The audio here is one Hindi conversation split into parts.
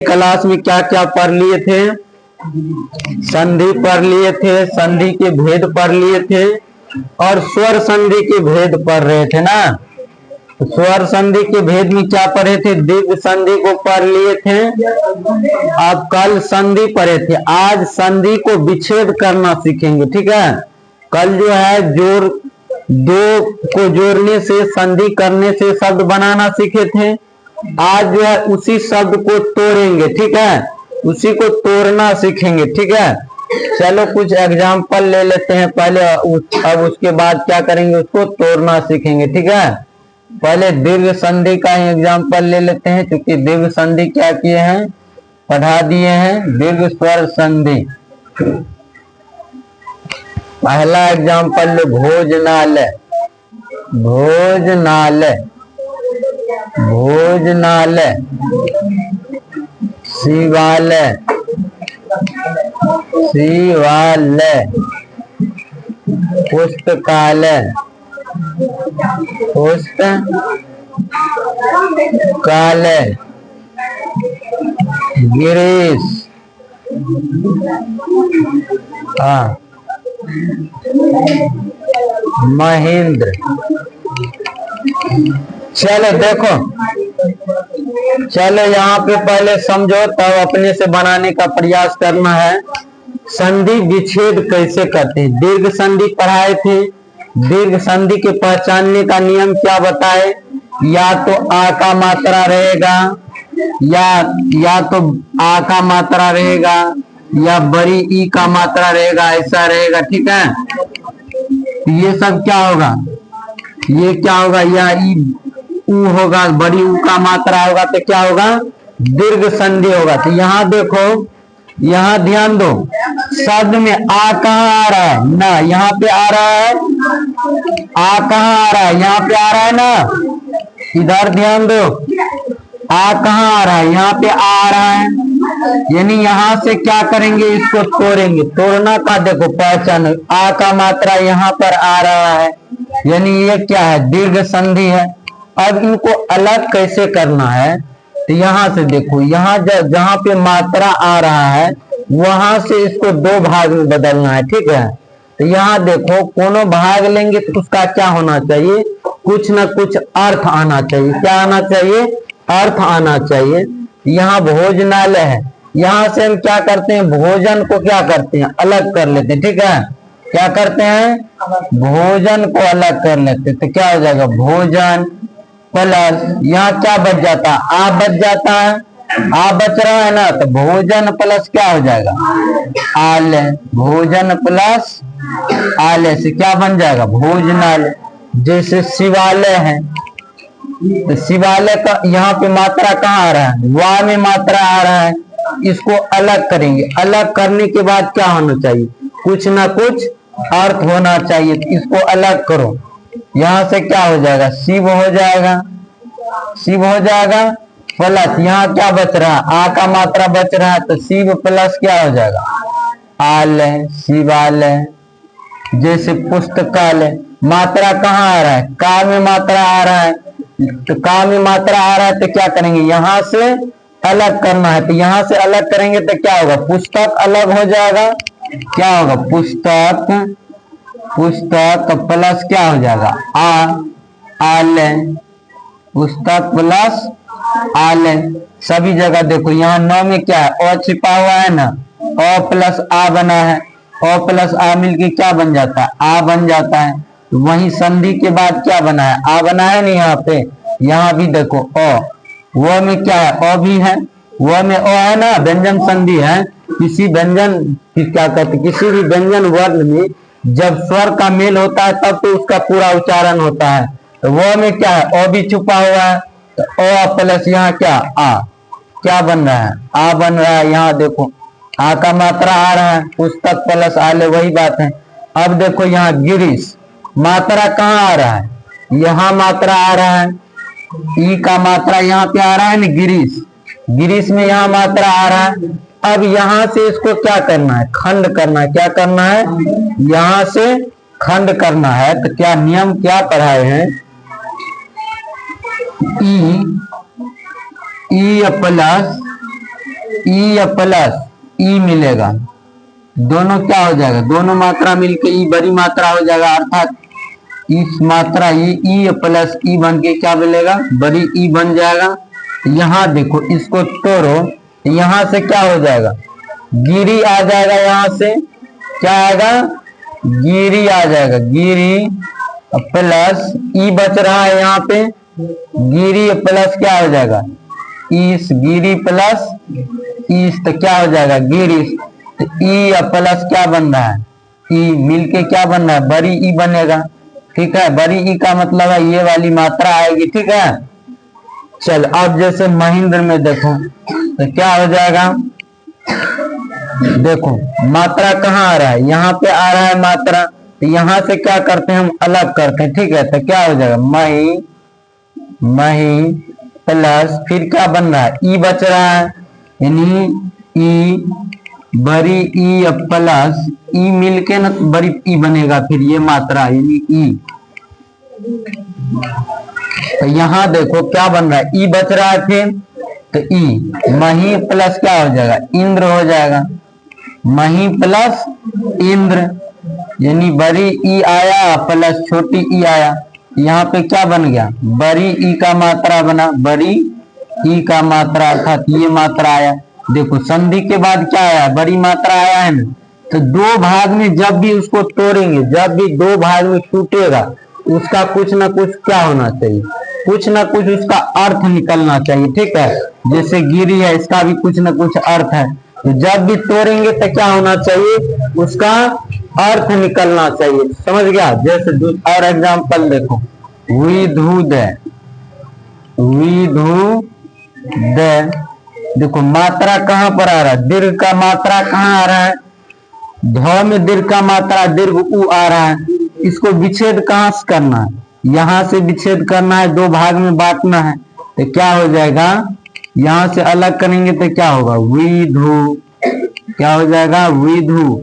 क्लास में क्या क्या पढ़ लिए थे? संधि पढ़ लिए थे, संधि के भेद पढ़ लिए थे और स्वर संधि के भेद पढ़ रहे थे ना। तो स्वर संधि के भेद में क्या पढ़े थे? दीर्घ संधि को पढ़ लिए थे। अब कल संधि पढ़े थे, आज संधि को विच्छेद करना सीखेंगे। ठीक है, कल जो है जोड़ दो को जोड़ने से, संधि करने से शब्द बनाना सीखे थे। आज जो है उसी शब्द को तोड़ेंगे। ठीक है, उसी को तोड़ना सीखेंगे। ठीक है, चलो कुछ एग्जाम्पल ले लेते हैं पहले, अब उसके बाद क्या करेंगे, उसको तोड़ना सीखेंगे। ठीक है, पहले दीर्घ संधि का एग्जाम्पल ले लेते हैं, क्योंकि दीर्घ संधि क्या किए हैं, पढ़ा दिए हैं। दीर्घ स्वर संधि पहला एग्जाम्पल भोजनालय, भोजनालय, भोजनालय, शिवालय, शिवालय, पुस्तकालय, पुस्तकालय, गिरीश, हाँ, महेंद्र। चलो देखो, चलो यहाँ पे पहले समझो, तब अपने से बनाने का प्रयास करना है। संधि विच्छेद कैसे करते हैं? दीर्घ संधि पढ़ाए थे। दीर्घ संधि के पहचानने का नियम क्या बताए? या तो आ का मात्रा रहेगा, या तो आ का मात्रा रहेगा, या बड़ी ई का मात्रा रहेगा, ऐसा रहेगा। ठीक है, ये सब क्या होगा, ये क्या होगा, या ई ऊ होगा, बड़ी ऊ का मात्रा होगा तो क्या होगा, दीर्घ संधि होगा। तो यहाँ देखो, यहाँ ध्यान दो, शब्द में आ कहाँ आ रहा है ना, यहाँ पे आ रहा है। आ कहाँ आ रहा है, यहाँ पे आ रहा है ना। इधर ध्यान दो, आ कहाँ आ रहा है, यहाँ पे आ रहा है। यानी यहाँ से क्या करेंगे, इसको तोड़ेंगे। तोड़ना का देखो पहचान, आ का मात्रा यहाँ पर आ रहा है, यानी ये क्या है, दीर्घ संधि है। अब इनको अलग कैसे करना है, तो यहाँ से देखो, यहाँ जहाँ पे मात्रा आ रहा है वहां से इसको दो भाग में बदलना है। ठीक है, तो यहाँ देखो, कोनो भाग लेंगे तो उसका क्या होना चाहिए, कुछ ना कुछ अर्थ आना चाहिए। क्या आना चाहिए, अर्थ आना चाहिए। यहाँ भोजनालय है, यहाँ से हम क्या करते हैं, भोजन को क्या करते हैं, अलग कर लेते हैं। ठीक है, क्या करते हैं, भोजन को अलग कर लेते हैं। तो क्या हो जाएगा, भोजन प्लस, यहाँ क्या बच जाता है, आ बच जाता है, आ बच रहा है ना, तो भोजन प्लस क्या हो जाएगा, आलय। भोजन प्लस आलय से क्या बन जाएगा, भोजनालय। जैसे शिवालय है, तो शिवालय का यहाँ पे मात्रा कहाँ आ रहा है, वा में मात्रा आ रहा है। इसको अलग करेंगे, अलग करने के बाद क्या होना चाहिए, कुछ ना कुछ अर्थ होना चाहिए। इसको अलग करो, यहाँ से क्या हो जाएगा, शिव हो जाएगा, शिव हो जाएगा प्लस, यहाँ क्या बच रहा है, आ का मात्रा बच रहा है, तो शिव प्लस क्या हो जाएगा, आलय, शिवालय। जैसे पुस्तकालय, मात्रा कहाँ आ रहा है, का में मात्रा आ रहा है, तो का में मात्रा आ रहा है तो क्या करेंगे, यहाँ से अलग करना है। तो यहाँ से अलग करेंगे तो क्या होगा, पुस्तक अलग हो जाएगा। क्या होगा, पुस्तक, पुस्तक प्लस क्या हो जाएगा, आलय, पुस्तक प्लस आलय। सभी जगह देखो, यहाँ 9 में क्या है, अ छिपा हुआ है ना, अ प्लस आ बना है, अ प्लस आ मिलके क्या बन जाता है, आ बन जाता है। तो वही संधि के बाद क्या बना है, आ बना है नहीं, यहाँ पे, यहाँ भी देखो अ, वो में क्या है, अ भी है, वो में अ है ना, व्यंजन संधि है। किसी व्यंजन क्या कहते, किसी भी व्यंजन वर्ण में जब स्वर का मेल होता है तब तो उसका पूरा उच्चारण होता है। तो वो में क्या है, अ भी छुपा हुआ है, तो अ प्लस यहाँ क्या, आ, क्या बन रहा है, आ बन रहा है। यहाँ देखो, आ का मात्रा आ रहा है, पुस्तक प्लस आले, वही बात है। अब देखो यहाँ गिरीश, मात्रा कहाँ आ रहा है, यहाँ मात्रा आ रहा है, ई का मात्रा यहाँ पे आ रहा है ना, गिरीश, गिरीश में यहाँ मात्रा आ रहा है। अब यहाँ से इसको क्या करना है, खंड करना है। क्या करना है, यहाँ से खंड करना है। तो क्या नियम क्या पढ़ाए हैं, ई प्लस ई या प्लस ई मिलेगा, दोनों क्या हो जाएगा, दोनों मात्रा मिलके ई बड़ी मात्रा हो जाएगा, अर्थात इस मात्रा ये ई प्लस ई बन के क्या मिलेगा, बड़ी ई बन जाएगा। यहाँ देखो इसको तोड़ो, यहाँ से क्या हो जाएगा, गिरी आ जाएगा, यहाँ से क्या आएगा, गिरी आ जाएगा, गिरी प्लस ई बच रहा है यहाँ पे, गिरी प्लस क्या हो जाएगा, इस गिरी प्लस इस, तो क्या हो जाएगा गिरी, तो ई प्लस क्या बन रहा है, ई मिलके क्या बन रहा है, बड़ी ई बनेगा। ठीक है, बड़ी ई का मतलब है ये वाली मात्रा आएगी। ठीक है, चल अब जैसे महेंद्र में देखो तो क्या हो जाएगा, देखो मात्रा कहाँ आ रहा है, यहाँ पे आ रहा है मात्रा, तो यहाँ से क्या करते हैं हम अलग करते हैं। ठीक है, तो क्या हो जाएगा, मही प्लस फिर क्या बन रहा है, ई बच रहा है, यानी ई बड़ी ई प्लस ई मिलके ना बड़ी ई बनेगा, फिर ये मात्रा यानी ई। तो यहाँ देखो क्या बन रहा है, ई बच रहा है, फिर तो ई मही प्लस क्या हो जाएगा, इंद्र हो जाएगा, मही प्लस इंद्र, यानी बड़ी ई आया प्लस छोटी ई आया, यहाँ पे क्या बन गया, बड़ी ई का मात्रा बना, बड़ी ई का मात्रा, अर्थात ये मात्रा आया। देखो संधि के बाद क्या आया, बड़ी मात्रा आया है ना, तो दो भाग में जब भी उसको तोड़ेंगे, जब भी दो भाग में टूटेगा, उसका कुछ ना कुछ क्या होना चाहिए, कुछ ना कुछ उसका अर्थ निकलना चाहिए। ठीक है, जैसे गिरी है, इसका भी कुछ ना कुछ अर्थ है, तो जब भी तोड़ेंगे तो क्या होना चाहिए, उसका अर्थ निकलना चाहिए। समझ गया, जैसे और एग्जाम्पल देखो, विधु दे, विधु दे, देखो मात्रा कहाँ पर आ रहा है, दीर्घ का मात्रा कहाँ आ रहा है, ध में दीर्घ का मात्रा दीर्घ उ आ रहा है, इसको विच्छेद कहाँ से करना है, यहाँ से विच्छेद करना है, दो भाग में बांटना है, तो क्या हो जाएगा, यहाँ से अलग करेंगे तो क्या होगा, विधु, क्या हो जाएगा, विधु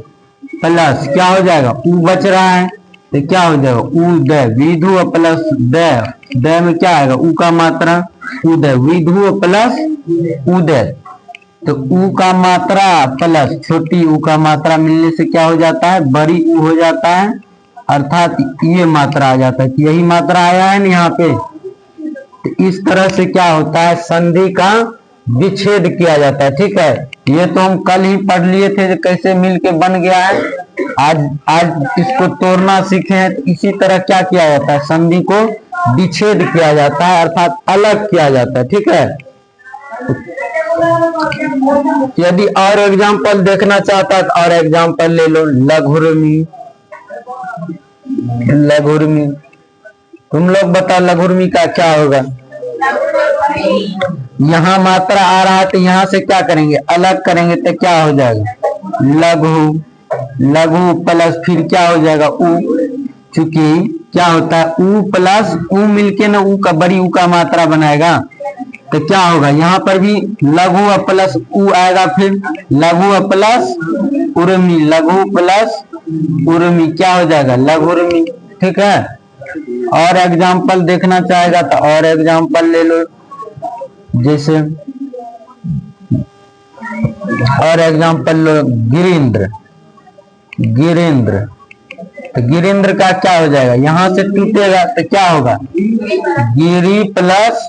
प्लस क्या हो जाएगा, उ बच रहा है, तो क्या हो जाएगा, उदय, विधु प्लस दय, दय में क्या आएगा, उ का मात्रा, उदय, विधु प्लस उदय, तो उ का मात्रा प्लस छोटी उ का मात्रा मिलने से क्या हो जाता है, बड़ी उ हो जाता है, अर्थात ये मात्रा आ जाता है, यही मात्रा आया है ना यहाँ पे। तो इस तरह से क्या होता है, संधि का विच्छेद किया जाता है। ठीक है, ये तो हम कल ही पढ़ लिए थे कैसे मिलके बन गया है, आज इसको तोड़ना सीखे हैं। तो इसी तरह क्या किया जाता है, संधि को विच्छेद किया जाता है, अर्थात अलग किया जाता है। ठीक है, यदि और एग्जाम्पल देखना चाहता है तो और एग्जाम्पल ले लो, लघुर्मी, लघुर्मी, तुम लोग बताओ लघुर्मी का क्या होगा, यहाँ मात्रा आ रहा है तो यहाँ से क्या करेंगे, अलग करेंगे तो क्या हो जाएगा, लघु, लघु प्लस फिर क्या हो जाएगा, उ, चूंकि क्या होता है उ प्लस उ मिलके ना उ का बड़ी उ का मात्रा बनाएगा, तो क्या होगा, यहाँ पर भी लघु प्लस उ आएगा, फिर लघु प्लस उर्मी, लघु प्लस उर्मी क्या हो जाएगा, लघुर्मी। ठीक है, और एग्जाम्पल देखना चाहेगा तो और एग्जाम्पल ले लो, जैसे और एग्जाम्पल लो, गिरिंद्र, गिरिंद्र, तो गिरिंद्र का क्या हो जाएगा, यहाँ से टूटेगा तो क्या होगा, गिरी प्लस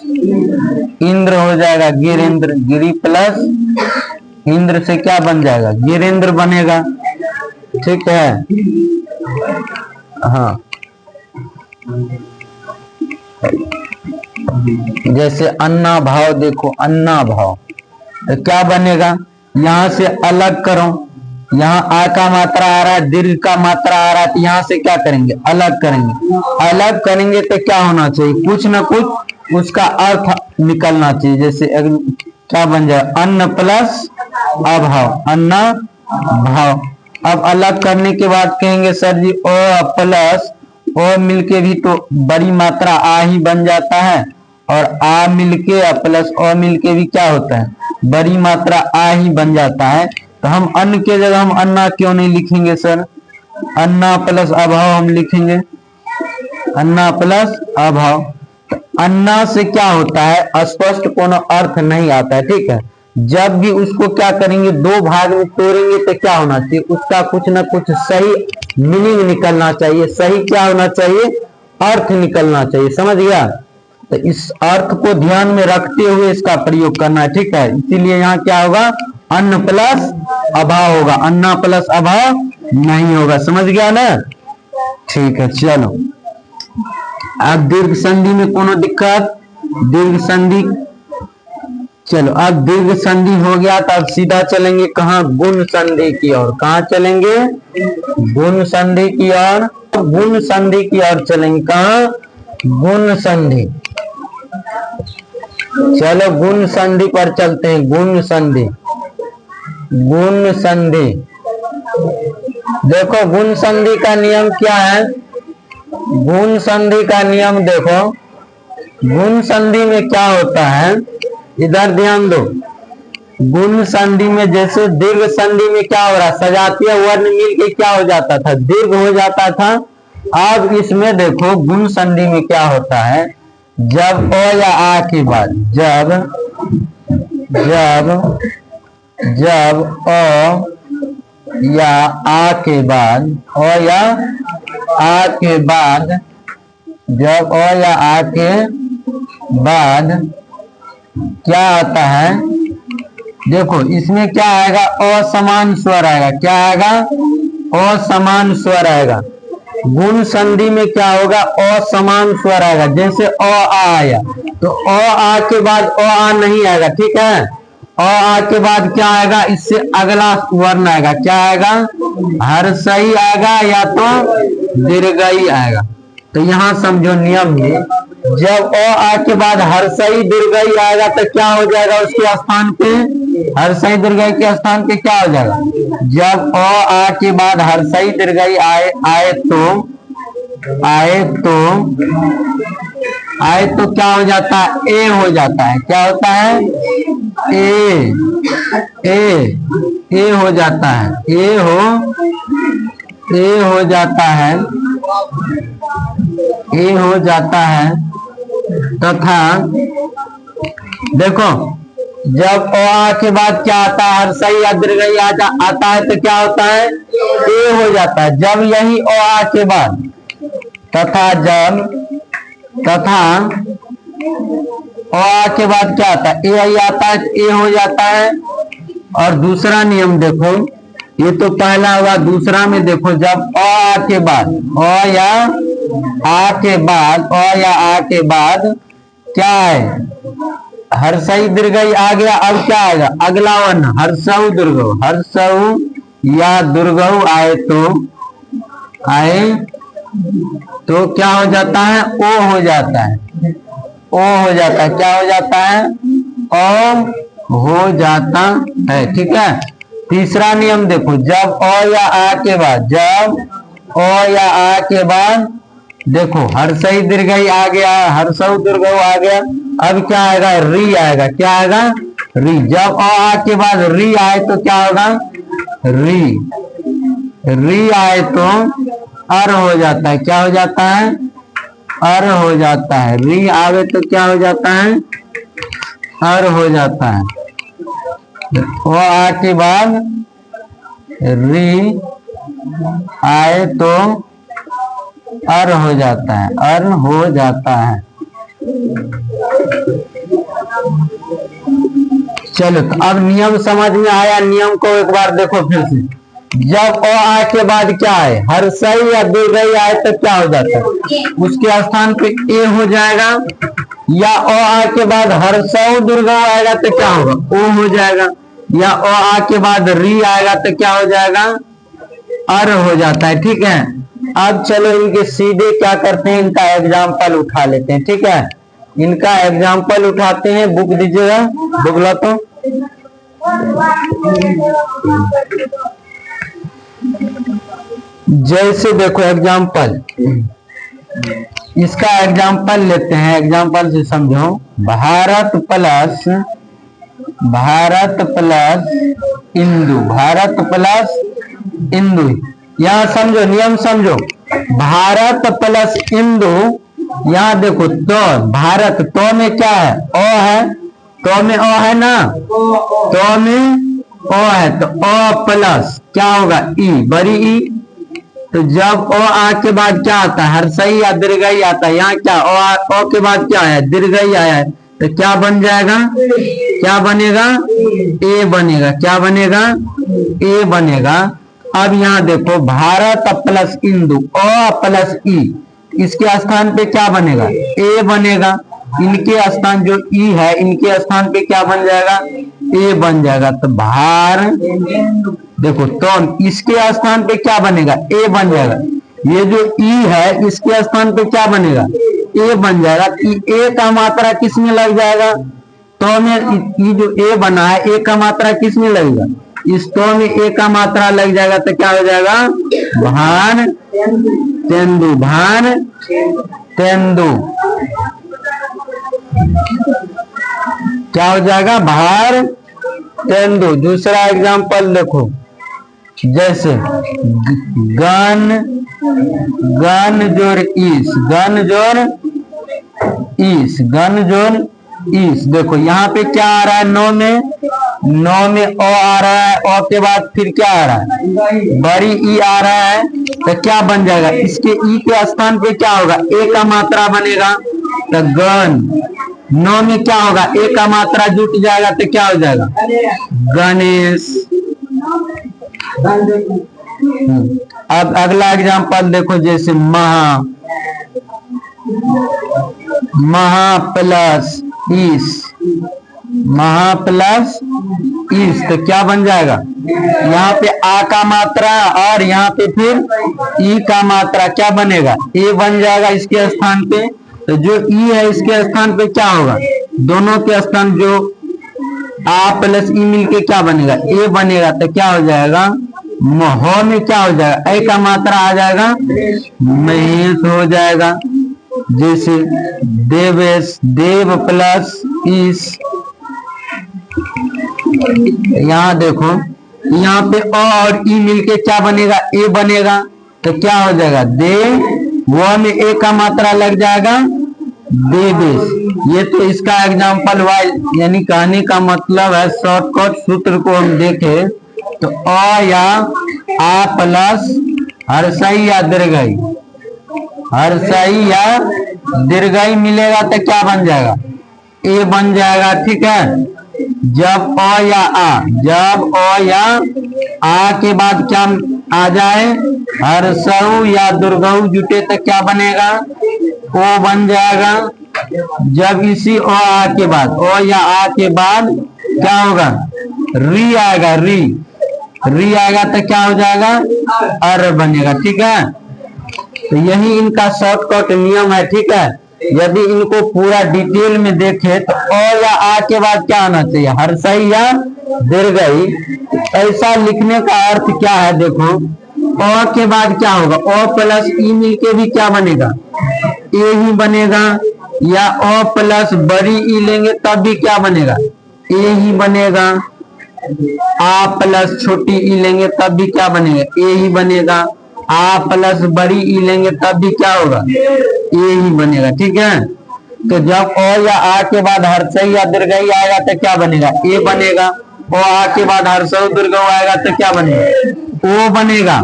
इंद्र हो जाएगा, गिरिंद्र, गिरी प्लस इंद्र से क्या बन जाएगा, गिरिंद्र बनेगा। ठीक है, हाँ, जैसे अन्ना भाव देखो, अन्ना भाव तो क्या बनेगा, यहाँ से अलग करो, यहाँ आ का मात्रा आ रहा है, दीर्घ का मात्रा आ रहा है, तो यहाँ से क्या करेंगे, अलग करेंगे, अलग करेंगे तो क्या होना चाहिए, कुछ ना कुछ उसका अर्थ निकलना चाहिए। जैसे क्या बन जाए, अन्न प्लस अभाव, अन्ना भाव। अब अलग करने के बाद कहेंगे सर जी ओ प्लस ओ मिलके भी तो बड़ी मात्रा आ ही बन जाता है, और आ मिलके प्लस ओ मिलके भी क्या होता है, बड़ी मात्रा आ ही बन जाता है। तो हम अन्न के जगह हम अन्ना क्यों नहीं लिखेंगे सर, अन्ना प्लस अभाव हम लिखेंगे, अन्ना प्लस अभाव। तो अन्ना से क्या होता है, स्पष्ट कोनो अर्थ नहीं आता है। ठीक है, जब भी उसको क्या करेंगे, दो भाग में तोड़ेंगे तो क्या होना चाहिए, उसका कुछ ना कुछ सही मीनिंग निकलना चाहिए, सही क्या होना चाहिए, अर्थ निकलना चाहिए। समझ गया? तो इस अर्थ को ध्यान में रखते हुए इसका प्रयोग करना है, ठीक है। इसीलिए यहाँ क्या होगा, अन्न प्लस अभाव होगा, अन्ना प्लस अभाव नहीं होगा। समझ गया ना? ठीक है, चलो अब दीर्घ संधि में कोनो दिक्कत, दीर्घ संधि, चलो अब दीर्घ संधि हो गया तो अब सीधा चलेंगे कहाँ, गुण संधि की ओर। कहाँ चलेंगे, गुण संधि की ओर, गुण संधि की ओर चलेंगे। कहाँ, गुण संधि। चलो गुण संधि पर चलते हैं, गुण संधि। गुण संधि, देखो गुण संधि का नियम क्या है, गुण संधि का नियम देखो, गुण संधि में क्या होता है, इधर ध्यान दो। गुण संधि में जैसे दीर्घ संधि में क्या हो रहा, सजातीय वर्ण मिलके क्या हो जाता था, दीर्घ हो जाता था। अब इसमें देखो गुण संधि में क्या होता है, जब अ या आ के बाद, जब अ या आ के बाद, अ या आ के बाद, जब अ या आ के बाद क्या आता है, देखो इसमें क्या आएगा, असमान स्वर आएगा। क्या आएगा, असमान स्वर आएगा। गुण संधि में क्या होगा, असमान स्वर आएगा। जैसे अ आ आया तो अ आ के बाद अ आ नहीं आएगा, ठीक है। अ आ के बाद क्या आएगा, इससे अगला वर्ण आएगा, क्या आएगा, हर्षई आएगा या तो दीर्घई आएगा। तो यहाँ समझो नियम में, जब अ आ के बाद हर्षई दीर्घई आएगा तो क्या हो जाएगा, उसके स्थान पे, हर्षई दीर्घई के स्थान पे क्या हो जाएगा, जब अ आ के बाद हर्षई दीर्घई आए तो क्या हो जाता है, ए हो जाता है। क्या होता है, ए हो जाता है, ए हो जाता है, ए हो जाता है। तथा देखो जब अ आ के बाद क्या आता है, हर्षई या दीर्घई आता है तो क्या होता है, ए हो जाता है। जब यही अ आ के बाद तथा अ आ के बाद क्या आता है, ए आता है तो ए हो जाता है। और दूसरा नियम देखो, ये तो पहला हुआ, दूसरा में देखो, जब अ आ के बाद, अ या आ के बाद क्या है, हर्षई दीर्घई आ गया। अब क्या आएगा, अगला वर्ण हर्षऊ दीर्घऊ, हर्षऊ या दीर्घऊ आए तो क्या हो जाता है, ओ हो जाता है, ओ हो जाता है। क्या हो जाता है, ओ हो जाता है, ठीक है। तीसरा नियम देखो, जब अ या आ के बाद, जब अ या आ के बाद देखो हर्षई दीर्घई आ गया, हर्षऊ दीर्घऊ आ गया। अब क्या आएगा, री आएगा। क्या आएगा, री। जब अ आ के बाद री आए तो क्या होगा, री आए तो अर हो जाता है। क्या हो जाता है, अर हो जाता है। री आवे तो क्या हो जाता है, अर हो जाता है। वो आ के बाद री आए तो अर हो जाता है, अर हो जाता है। चलो तो अब नियम समझ में आया, नियम को एक बार देखो फिर से। जब अ आ के बाद क्या है, हर्षई या दीर्घई आए तो क्या हो जाता है, उसके स्थान पे ए हो जाएगा। या अ आ के बाद हर्षऊ दीर्घऊ आएगा तो क्या होगा, ओ हो जाएगा। या अ आ के बाद री आएगा तो क्या हो जाएगा, अर हो जाता है, ठीक है। अब चलो इनके सीधे क्या करते हैं, इनका एग्जाम्पल उठा लेते हैं, ठीक है। इनका एग्जाम्पल उठाते हैं, बुक दीजिएगा, बुक ला तो। जैसे देखो एग्जाम्पल, इसका एग्जाम्पल लेते हैं, एग्जाम्पल से समझो। Bharat plus Indu, Bharat plus Indu. यहाँ समझो, नियम समझो। भारत प्लस इंदु, यहाँ देखो तो भारत, तो में क्या है, अ है, तो में ओ है ना, तो में ओ है तो ओ प्लस क्या होगा ई, बड़ी ई। तो जब ओ आ के बाद क्या आता है, हर्षई या दीर्घई आता है। यहाँ क्या ओ के बाद क्या है, दीर्घई आया है, तो क्या बन जाएगा, क्या बनेगा, ए बनेगा। क्या बनेगा, ए बनेगा। अब यहाँ देखो भारत प्लस इंदु, ओ प्लस ई, इसके स्थान पे क्या बनेगा, ए बनेगा। इनके स्थान जो ई है, इनके स्थान पे क्या बन जाएगा, ए बन जाएगा। तो भार देखो, तो इसके स्थान पे क्या बनेगा, ए बन जाएगा। ये जो ई है, इसके स्थान पे क्या बनेगा, ए बन जाएगा। ए का मात्रा किस में लग जाएगा, तो में ये जो ए बना है, ए का मात्रा किस में लगेगा, इस तो में ए का मात्रा लग जाएगा। तो क्या हो जाएगा, भान तेंदु, भान तेंदु। क्या हो जाएगा, भार तेंदु। दूसरा एग्जांपल देखो, जैसे गन, गन जोड़ ईस, गन जोड़ ईस, गन जोड़ ईस। देखो यहाँ पे क्या आ रहा है, नौ में, नौ में ओ आ रहा है, ओ के बाद फिर क्या आ रहा है, बड़ी ई आ रहा है। तो क्या बन जाएगा, इसके ई के स्थान पे क्या होगा, ए का मात्रा बनेगा। तो गन, नौ में क्या होगा, ए का मात्रा जुट जाएगा, तो क्या हो जाएगा, गणेश। अब अगला एग्जांपल देखो, जैसे महा, महा प्लस ईस, महा प्लस ईस। तो क्या बन जाएगा, यहाँ पे आ का मात्रा और यहाँ पे फिर ई का मात्रा, क्या बनेगा, ए बन जाएगा इसके स्थान पे। तो जो ई है, इसके स्थान पे क्या होगा, दोनों के स्थान जो आ प्लस ई मिलके क्या बनेगा, ए बनेगा। तो क्या हो जाएगा, हो में क्या हो जाएगा, ए का मात्रा आ जाएगा, महेश हो जाएगा। जैसे देवेश, देव प्लस ईस। यहाँ देखो, यहाँ पे ओ और ई मिलके क्या बनेगा, ए बनेगा। तो क्या हो जाएगा, दे, वो में ए का मात्रा लग जाएगा, देवेश। ये तो इसका एग्जांपल वाइज, यानी कहने का मतलब है, शॉर्टकट सूत्र को हम देखें तो अ या आ प्लस हर्षई या दीर्घई, हर्षई या दीर्घई मिलेगा तो क्या बन जाएगा, ए बन जाएगा। ठीक है। जब अ या आ, जब अ या आ के बाद क्या आ जाए, हर्षऊ या दीर्घऊ जुटे तो क्या बनेगा, ओ बन जाएगा। जब इसी ओ आ के बाद, ओ या आ के बाद क्या होगा, री आएगा, री, री आएगा तो क्या हो जाएगा, अर बनेगा। ठीक है। तो यही इनका शॉर्टकट नियम है। ठीक है। यदि इनको पूरा डिटेल में देखें तो ओ या आ के बाद क्या आना चाहिए, हर्षई या दीर्घई। ऐसा लिखने का अर्थ क्या है, देखो ओ के बाद क्या होगा, ओ प्लस ई मिलके भी क्या बनेगा, ए ही बनेगा। या ओ प्लस बड़ी ई लेंगे तब भी क्या बनेगा, ए ही बनेगा। आ प्लस छोटी ई लेंगे तब भी क्या बनेगा, ए ही बनेगा। आ प्लस बड़ी ई लेंगे तब भी क्या होगा, ए ही बनेगा। ठीक है। तो जब ओ या आ के बाद हर्षई या दीर्घई आएगा तो क्या बनेगा, ए बनेगा। ओ आ के बाद हर्षऊ दीर्घऊ आएगा तो क्या बनेगा, ओ बनेगा।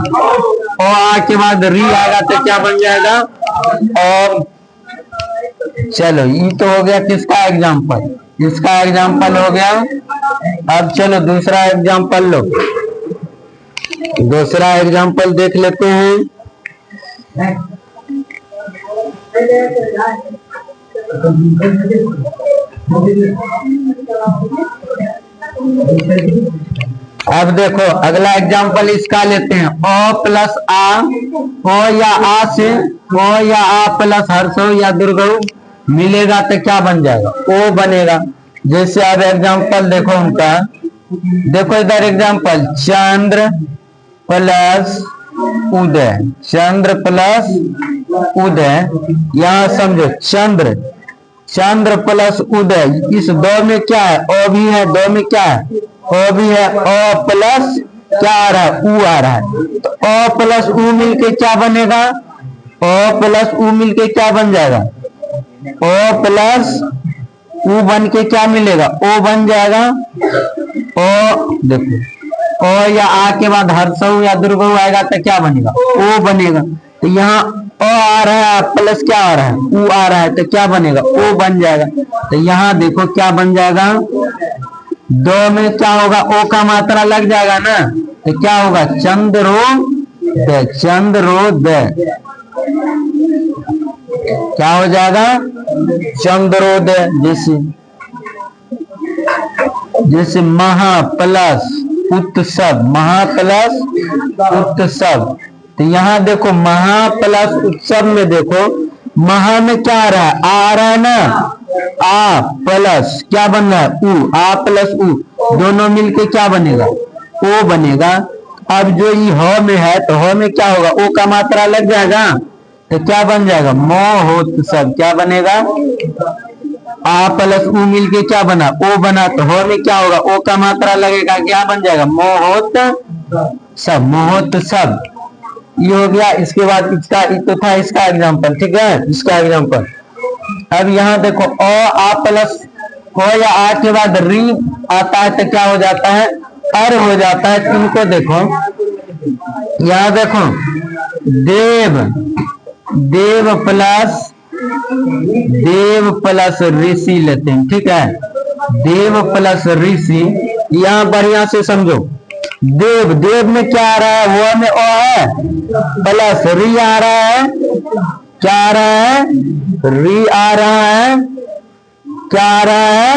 ओ आ के बाद री आएगा तो क्या बन जाएगा, और। चलो ये तो हो गया किसका एग्जाम्पल, इसका एग्जाम्पल हो गया। अब चलो दूसरा एग्जाम्पल लो, दूसरा एग्जाम्पल देख लेते हैं। अब देखो अगला एग्जाम्पल इसका लेते हैं, ओ प्लस आ, ओ या आ से ओ या आ प्लस हर्षऊ या दीर्घऊ मिलेगा तो क्या बन जाएगा, ओ बनेगा। जैसे अब एग्जाम्पल देखो उनका, देखो इधर एग्जाम्पल, चंद्र प्लस उदय, चंद्र प्लस उदय। यहाँ समझो, चंद्र, चंद्र प्लस उदय, इस दो में क्या है, ओ भी है, दो में क्या है, ओ भी है। ओ प्लस क्या आ रहा है, ऊ आ रहा है। तो ओ प्लस ऊ मिलके क्या बनेगा, ओ प्लस ऊ मिलके क्या बन जाएगा, ओ प्लस ऊ बन के क्या मिलेगा, ओ बन जाएगा। ओ देखो, ओ या आ के बाद हर्षऊ या दुर्गऊ आएगा तो क्या बनेगा, ओ बनेगा। तो यहाँ ओ आ रहा है प्लस क्या आ रहा है, ऊ आ रहा है, तो क्या बनेगा, ओ बन जाएगा। तो यहाँ देखो क्या बन जाएगा, दो में क्या होगा, ओ का मात्रा लग जाएगा ना, तो क्या होगा, चंद्रोदय, चंद्रोदय क्या हो जाएगा, चंद्रोदय। जैसे महा प्लस उत्सव, महा प्लस उत्सव, तो यहाँ देखो महा प्लस उत्सव में देखो, महा में क्या आ रहा है ना, आ प्लस क्या बन रहा है, ऊ, आ प्लस ऊ, दोनों मिलके क्या बनेगा, ओ बनेगा। अब जो ये ह में है, तो ह में क्या होगा, ओ का मात्रा लग जाएगा, तो क्या बन जाएगा, महोत्सव, क्या बनेगा, आ प्लस ऊ मिलके क्या बना, ओ बना। तो ह में क्या होगा, ओ का मात्रा लगेगा, क्या बन जाएगा, महोत्सव, महोत्सव। ये हो गया। इसके बाद इसका तो था इसका एग्जांपल, ठीक है, इसका एग्जांपल। अब यहाँ देखो, आ प्लस हो या आ के बाद री आता है तो क्या हो जाता है, अर हो जाता है। इनको देखो, यहाँ देखो, देव, देव प्लस ऋषि लेते हैं, ठीक है, देव प्लस ऋषि। यहाँ बढ़िया से समझो, देव, देव में क्या आ रहा है, वो में ओ है, प्लस री आ रहा है, क्या आ रहा है, री आ रहा है, क्या आ रहा है,